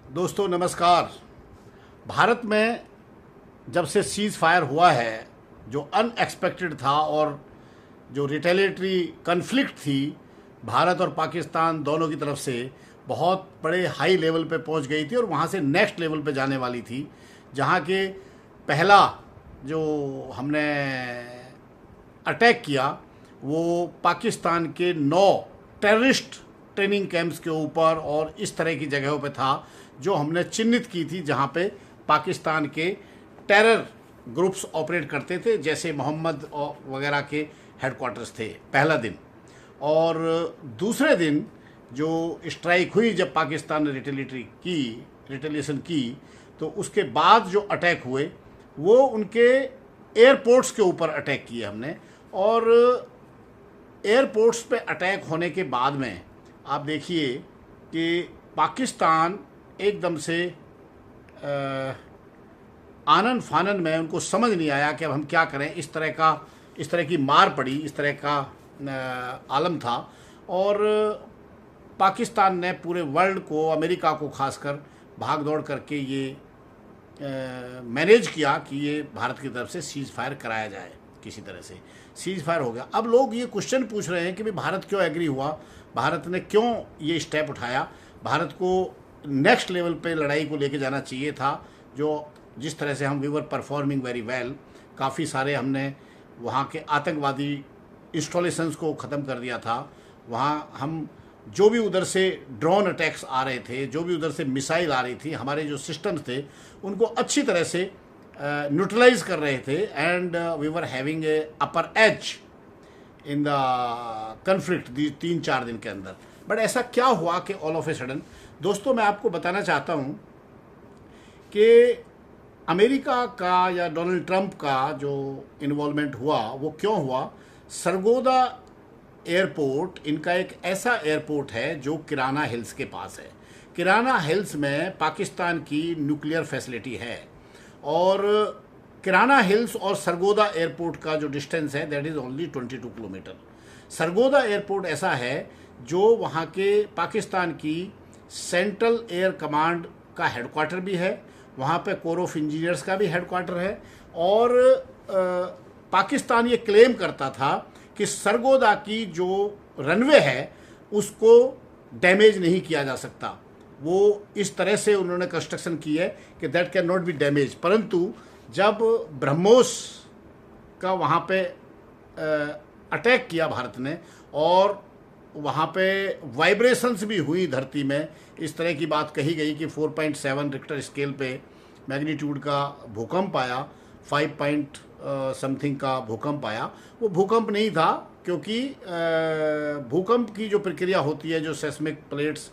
दोस्तों नमस्कार। भारत में जब से सीज़ फायर हुआ है, जो अनएक्सपेक्टेड था और जो रिटेलिएटरी कन्फ्लिक्ट थी भारत और पाकिस्तान दोनों की तरफ से, बहुत बड़े हाई लेवल पे पहुंच गई थी और वहां से नेक्स्ट लेवल पे जाने वाली थी। जहां के पहला जो हमने अटैक किया वो पाकिस्तान के 9 टेररिस्ट ट्रेनिंग कैंप्स के ऊपर और इस तरह की जगहों पे था जो हमने चिन्हित की थी, जहाँ पे पाकिस्तान के टेरर ग्रुप्स ऑपरेट करते थे, जैसे मोहम्मद वगैरह के हेडक्वार्टर्स थे। पहला दिन और दूसरे दिन जो स्ट्राइक हुई, जब पाकिस्तान ने रिटेलिएशन की, तो उसके बाद जो अटैक हुए वो उनके एयरपोर्ट्स के ऊपर अटैक किए हमने। और एयरपोर्ट्स पे अटैक होने के बाद में आप देखिए कि पाकिस्तान एकदम से आनन फानन में, उनको समझ नहीं आया कि अब हम क्या करें। इस तरह की मार पड़ी, इस तरह का आलम था। और पाकिस्तान ने पूरे वर्ल्ड को, अमेरिका को खासकर, भाग दौड़ करके ये मैनेज किया कि ये भारत की तरफ से सीज़ फायर कराया जाए। किसी तरह से सीज़ फायर हो गया। अब लोग ये क्वेश्चन पूछ रहे हैं कि भाई भारत क्यों एग्री हुआ, भारत ने क्यों ये स्टेप उठाया। भारत को नेक्स्ट लेवल पे लड़ाई को लेके जाना चाहिए था। जिस तरह से हम we were performing very well, काफ़ी सारे हमने वहाँ के आतंकवादी इंस्टॉलेशंस को ख़त्म कर दिया था। वहाँ हम जो भी उधर से ड्रोन अटैक्स आ रहे थे, जो भी उधर से मिसाइल आ रही थी, हमारे जो सिस्टम्स थे उनको अच्छी तरह से न्यूट्रलाइज कर रहे थे। And we were having a upper edge in the conflict 3-4 दिन के अंदर। बट ऐसा क्या हुआ कि ऑल ऑफ ए सडन, दोस्तों मैं आपको बताना चाहता हूँ कि अमेरिका का या डोनाल्ड ट्रंप का जो इन्वॉल्वमेंट हुआ वो क्यों हुआ। सरगोदा एयरपोर्ट इनका एक ऐसा एयरपोर्ट है जो किराना हिल्स के पास है। किराना हिल्स में पाकिस्तान की न्यूक्लियर फैसिलिटी है और किराना हिल्स और सरगोदा एयरपोर्ट का जो डिस्टेंस है that is only 22 kilometre. Sargodha airport ऐसा है जो वहाँ के पाकिस्तान की सेंट्रल एयर कमांड का हेडक्वार्टर भी है, वहाँ पे कोर ऑफ इंजीनियर्स का भी हेडक्वार्टर है। और पाकिस्तान ये क्लेम करता था कि सरगोदा की जो रनवे है उसको डैमेज नहीं किया जा सकता। वो इस तरह से उन्होंने कंस्ट्रक्शन की है कि that can not be damage. परंतु जब ब्रह्मोस का वहाँ पे अटैक किया भारत ने और वहाँ पे वाइब्रेशंस भी हुई धरती में, इस तरह की बात कही गई कि 4.7 रिक्टर स्केल पे मैग्नीट्यूड का भूकंप आया, 5 समथिंग का भूकंप आया। वो भूकंप नहीं था, क्योंकि भूकंप की जो प्रक्रिया होती है, जो सेस्मिक प्लेट्स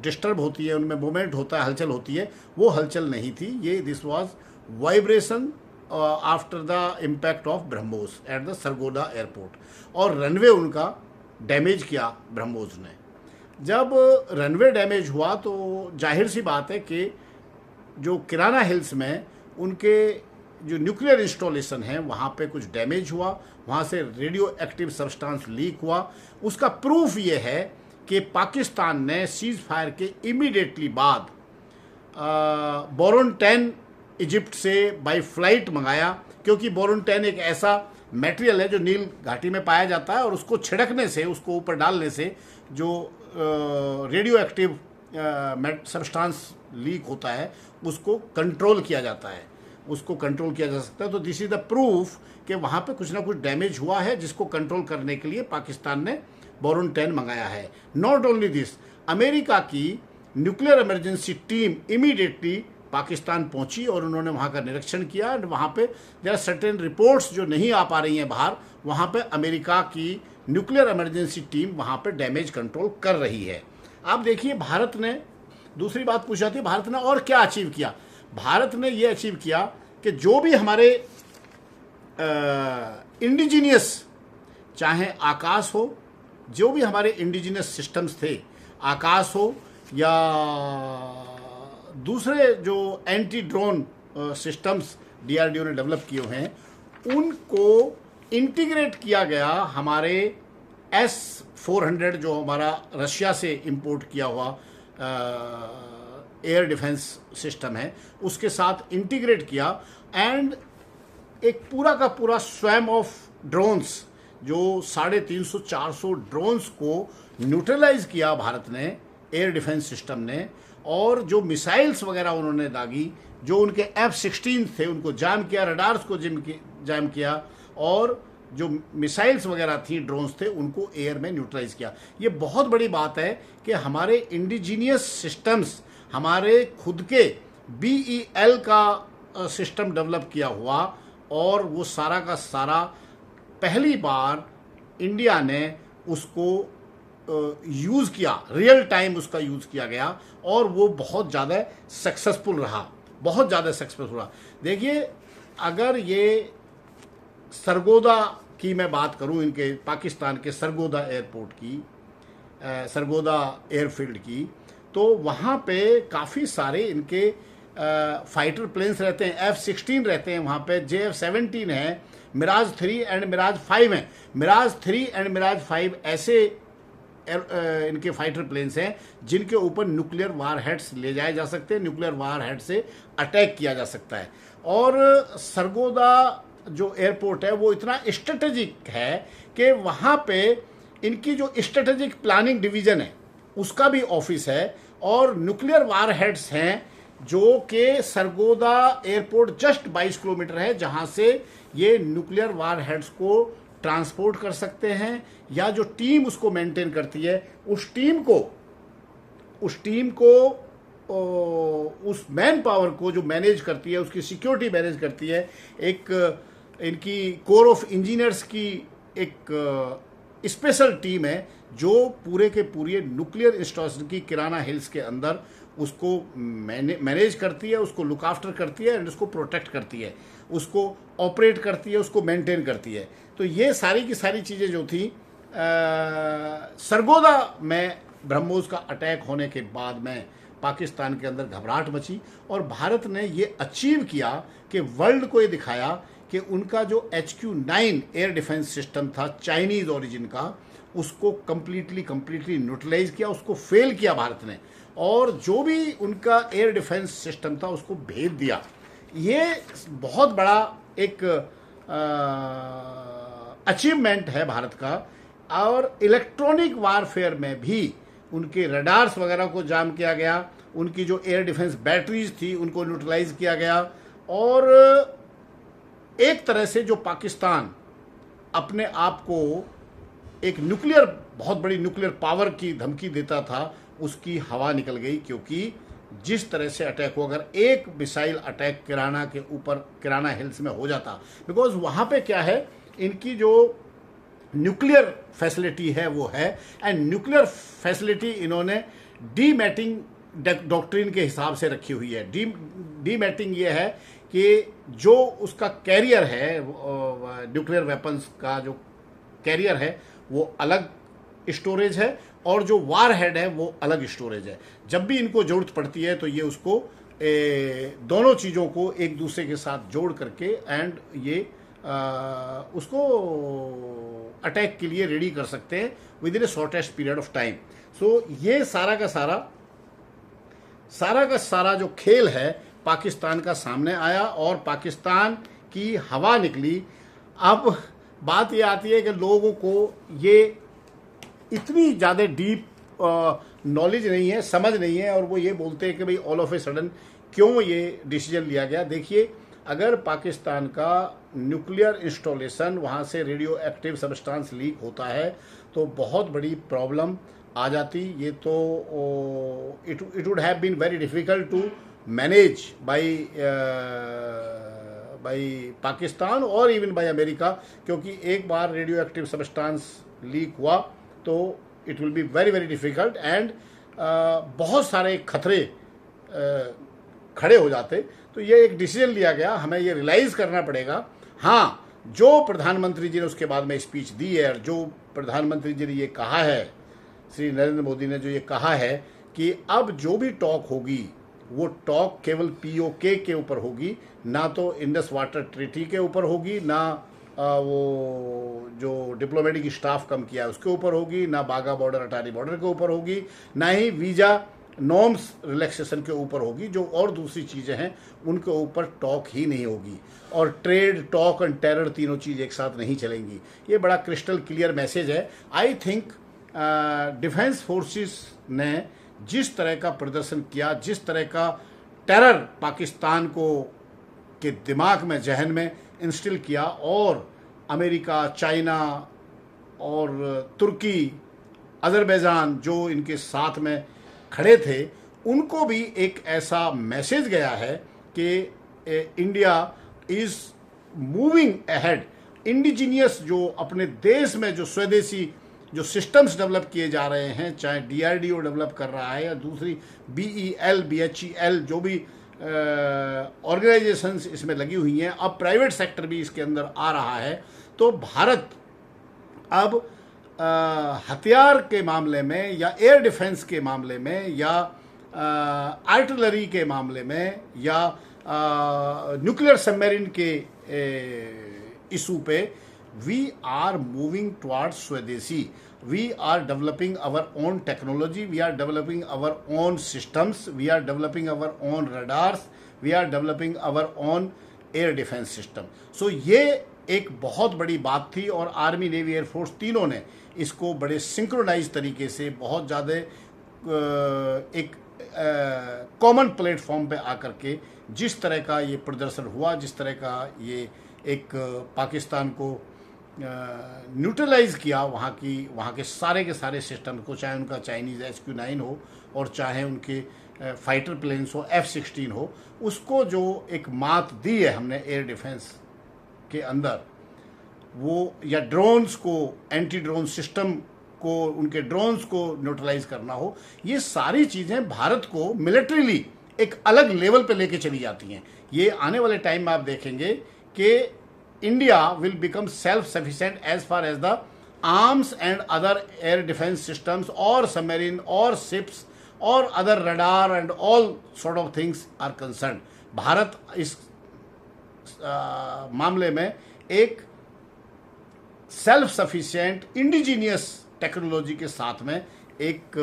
डिस्टर्ब होती है, उनमें मूवमेंट होता है, हलचल होती है, वो हलचल नहीं थी। ये this was vibration after the impact of BrahMos at the Sargodha airport. और रनवे उनका डैमेज किया ब्रह्मोस ने। जब रनवे डैमेज हुआ तो जाहिर सी बात है कि जो किराना हिल्स में उनके जो न्यूक्लियर इंस्टॉलेशन है वहाँ पे कुछ डैमेज हुआ, वहाँ से रेडियो एक्टिव सब्सटेंस लीक हुआ। उसका प्रूफ ये है कि पाकिस्तान ने सीज़ फायर के इमीडिएटली बाद बोरोन 10 इजिप्ट से बाय फ्लाइट मंगाया, क्योंकि बोरोन 10 एक ऐसा मटेरियल है जो नील घाटी में पाया जाता है और उसको छिड़कने से, उसको ऊपर डालने से जो रेडियो एक्टिव सब्सटेंस लीक होता है उसको कंट्रोल किया जाता है, उसको कंट्रोल किया जा सकता है। तो दिस इज द प्रूफ कि वहाँ पे कुछ ना कुछ डैमेज हुआ है, जिसको कंट्रोल करने के लिए पाकिस्तान ने बोरोन 10 मंगाया है। नॉट ओनली दिस, अमेरिका की nuclear emergency team immediately Pakistan पहुंची और उन्होंने वहाँ का निरीक्षण किया। एंड वहाँ पे देयर आर सर्टेन रिपोर्ट्स जो नहीं आ पा रही हैं बाहर, वहाँ पे अमेरिका की न्यूक्लियर इमरजेंसी टीम वहाँ पे डैमेज कंट्रोल कर रही है। आप देखिए, भारत ने, दूसरी बात पूछा थी, भारत ने और क्या अचीव किया। भारत ने ये अचीव किया कि जो भी हमारे इंडिजीनियस, चाहे आकाश हो, जो भी हमारे इंडिजीनियस सिस्टम्स थे, आकाश हो या दूसरे जो एंटी ड्रोन सिस्टम्स डीआरडीओ ने डेवलप किए हैं, उनको इंटीग्रेट किया गया हमारे S-400 जो हमारा रशिया से इंपोर्ट किया हुआ एयर डिफेंस सिस्टम है उसके साथ इंटीग्रेट किया एंड एक पूरा का पूरा स्वैम ऑफ ड्रोन्स जो 350-400 ड्रोन्स को न्यूट्रलाइज किया भारत ने, एयर डिफेंस सिस्टम ने। और जो मिसाइल्स वगैरह उन्होंने दागी, जो उनके F-16 थे उनको जाम किया, रडार्स को जाम किया, और जो मिसाइल्स वगैरह थी, ड्रोन्स थे, उनको एयर में न्यूट्रलाइज किया। ये बहुत बड़ी बात है कि हमारे इंडिजीनियस सिस्टम्स, हमारे खुद के BEL का सिस्टम डेवलप किया हुआ, और वो सारा का सारा पहली बार इंडिया ने उसको यूज़ किया, रियल टाइम उसका यूज़ किया गया, और वो बहुत ज़्यादा सक्सेसफुल रहा, बहुत ज़्यादा सक्सेसफुल रहा। देखिए, अगर ये सरगोदा की मैं बात करूं, इनके पाकिस्तान के सरगोदा एयरपोर्ट की, सरगोदा एयरफील्ड की, तो वहाँ पे काफ़ी सारे इनके फाइटर प्लेन्स रहते हैं, F-16 रहते हैं वहाँ पे, JF-17 है, मिराज 3 एंड मिराज 5 हैं। मिराज 3 एंड मिराज 5 ऐसे इनके फाइटर प्लेन्स हैं जिनके ऊपर न्यूक्लियर वार हेड्स ले जाए जा सकते हैं, न्यूक्लियर वार हेड से अटैक किया जा सकता है। और सरगोदा जो एयरपोर्ट है वो इतना स्ट्रेटेजिक है कि वहाँ पे इनकी जो स्ट्रेटेजिक प्लानिंग डिवीज़न है उसका भी ऑफिस है, और न्यूक्लियर वार हेड्स हैं जो कि सरगोदा एयरपोर्ट जस्ट 22 किलोमीटर है, जहाँ से ये न्यूक्लियर वार हेड्स को ट्रांसपोर्ट कर सकते हैं, या जो टीम उसको मेंटेन करती है उस टीम को उस मैन पावर को जो मैनेज करती है, उसकी सिक्योरिटी मैनेज करती है, एक इनकी कोर ऑफ इंजीनियर्स की एक स्पेशल टीम है जो पूरे के पूरे न्यूक्लियर इंस्टॉलेशन की किराना हिल्स के अंदर उसको मैनेज करती है, उसको लुक आफ्टर करती है, एंड उसको प्रोटेक्ट करती है, उसको ऑपरेट करती है, उसको मेंटेन करती है। तो ये सारी की सारी चीज़ें जो थी सरगोदा में ब्रह्मोस का अटैक होने के बाद में पाकिस्तान के अंदर घबराहट मची, और भारत ने ये अचीव किया कि वर्ल्ड को ये दिखाया कि उनका जो HQ-9 एयर डिफेंस सिस्टम था चाइनीज़ ओरिजिन का, उसको कम्प्लीटली न्यूट्रलाइज किया, उसको फेल किया भारत ने, और जो भी उनका एयर डिफेंस सिस्टम था उसको भेज दिया। ये बहुत बड़ा एक अचीवमेंट है भारत का। और इलेक्ट्रॉनिक वारफेयर में भी उनके रडार्स वगैरह को जाम किया गया, उनकी जो एयर डिफेंस बैटरीज थी उनको न्यूट्रलाइज किया गया, और एक तरह से जो पाकिस्तान अपने आप को एक न्यूक्लियर, बहुत बड़ी न्यूक्लियर पावर की धमकी देता था, उसकी हवा निकल गई। क्योंकि जिस तरह से अटैक हुआ, अगर एक मिसाइल अटैक किराना के ऊपर, किराना हिल्स में हो जाता, बिकॉज वहाँ पे क्या है, इनकी जो न्यूक्लियर फैसिलिटी है वो है, एंड न्यूक्लियर फैसिलिटी इन्होंने डीमैटिंग डॉक्ट्रिन के हिसाब से रखी हुई है। डीमैटिंग ये है कि जो उसका कैरियर है, न्यूक्लियर वेपन्स का जो कैरियर है वो अलग स्टोरेज है, और जो वार हेड है वो अलग स्टोरेज है। जब भी इनको जरूरत पड़ती है तो ये उसको दोनों चीज़ों को एक दूसरे के साथ जोड़ करके एंड ये उसको अटैक के लिए रेडी कर सकते हैं within a shortest period of time. So ये सारा का सारा जो खेल है पाकिस्तान का सामने आया, और पाकिस्तान की हवा निकली। अब बात ये आती है कि लोगों को ये इतनी ज़्यादा डीप नॉलेज नहीं है, समझ नहीं है, और वो ये बोलते हैं कि भाई ऑल ऑफ ए सडन क्यों ये डिसीजन लिया गया। देखिए, अगर पाकिस्तान का न्यूक्लियर इंस्टॉलेशन, वहाँ से रेडियो एक्टिव सब्सटेंस लीक होता है तो बहुत बड़ी प्रॉब्लम आ जाती। ये तो it would have been very difficult to manage by Pakistan और इवन बाई अमेरिका, क्योंकि एक बार रेडियो एक्टिव सब्सटेंस लीक हुआ तो it will be very very difficult, and बहुत सारे खतरे खड़े हो जाते। तो ये एक डिसीजन लिया गया, हमें ये रियलाइज़ करना पड़ेगा। हाँ, जो प्रधानमंत्री जी ने उसके बाद में स्पीच दी है, और जो प्रधानमंत्री जी ने ये कहा है, श्री नरेंद्र मोदी ने जो ये कहा है कि अब जो भी टॉक होगी वो टॉक केवल POK के ऊपर होगी, ना तो इंडस वाटर ट्रीटी के ऊपर होगी, ना वो जो डिप्लोमेटिक स्टाफ कम किया उसके ऊपर होगी, ना बाघा बॉर्डर, अटारी बॉर्डर के ऊपर होगी, ना ही वीज़ा नॉर्म्स रिलैक्सेशन के ऊपर होगी, जो और दूसरी चीज़ें हैं उनके ऊपर टॉक ही नहीं होगी। और ट्रेड, टॉक एंड टेरर तीनों चीज़ एक साथ नहीं चलेंगी। ये बड़ा क्रिस्टल क्लियर मैसेज है। आई थिंक डिफेंस फोर्सेस ने जिस तरह का प्रदर्शन किया, जिस तरह का टेरर पाकिस्तान को के दिमाग में, जहन में इंस्टिल किया, और अमेरिका, चाइना और तुर्की, अजरबैजान जो इनके साथ में खड़े थे, उनको भी एक ऐसा मैसेज गया है कि India is moving ahead. Indigenous जो अपने देश में जो स्वदेशी जो सिस्टम्स डेवलप किए जा रहे हैं, चाहे DRDO डेवलप कर रहा है या दूसरी BEL, BHEL जो भी ऑर्गेनाइजेशंस इसमें लगी हुई हैं, अब प्राइवेट सेक्टर भी इसके अंदर आ रहा है। तो भारत अब हथियार के मामले में या एयर डिफेंस के मामले में या आर्टिलरी के मामले में या न्यूक्लियर सबमरीन के इशू पे वी आर मूविंग टुवर्ड्स स्वदेशी। We are developing our own technology, we are developing our own systems, we are developing our own radars, we are developing our own air defense system. So ये एक बहुत बड़ी बात थी, और army, navy, air force तीनों ने इसको बड़े सिंक्रोनाइज तरीके से बहुत ज़्यादा एक कॉमन प्लेटफॉर्म पे आकर के जिस तरह का ये प्रदर्शन हुआ, जिस तरह का ये एक पाकिस्तान को न्यूट्रलाइज किया, वहाँ के सारे सिस्टम को, चाहे उनका चाइनीज़ HQ-9 हो और चाहे उनके फाइटर प्लेन्स हो, F-16 हो, उसको जो एक मात दी है हमने एयर डिफेंस के अंदर, वो या ड्रोन्स को, एंटी ड्रोन सिस्टम को, उनके ड्रोन्स को न्यूट्रलाइज करना हो, ये सारी चीज़ें भारत को मिलिट्रीली एक अलग लेवल पे लेके चली जाती हैं। ये आने वाले टाइम में आप देखेंगे कि India will become self-sufficient as far as the arms and other air defense systems or submarine or ships or other radar and all sort of things are concerned. Bharat इस मामले में एक सेल्फ सफिशिएंट इंडिजीनियस टेक्नोलॉजी के साथ में एक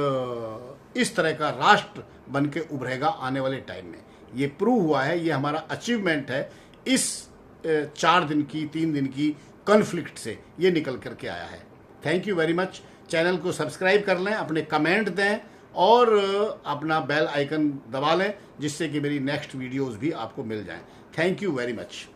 इस तरह का राष्ट्र बन के उभरेगा आने वाले टाइम में। ये प्रूव हुआ है, ये हमारा अचीवमेंट है। इस 4 दिन की, 3 दिन की कॉन्फ्लिक्ट से ये निकल करके आया है। Thank you very much. Channel को सब्सक्राइब कर लें, अपने कमेंट दें और अपना बेल आइकन दबा लें, जिससे कि मेरी नेक्स्ट वीडियोस भी आपको मिल जाएं। Thank you very much.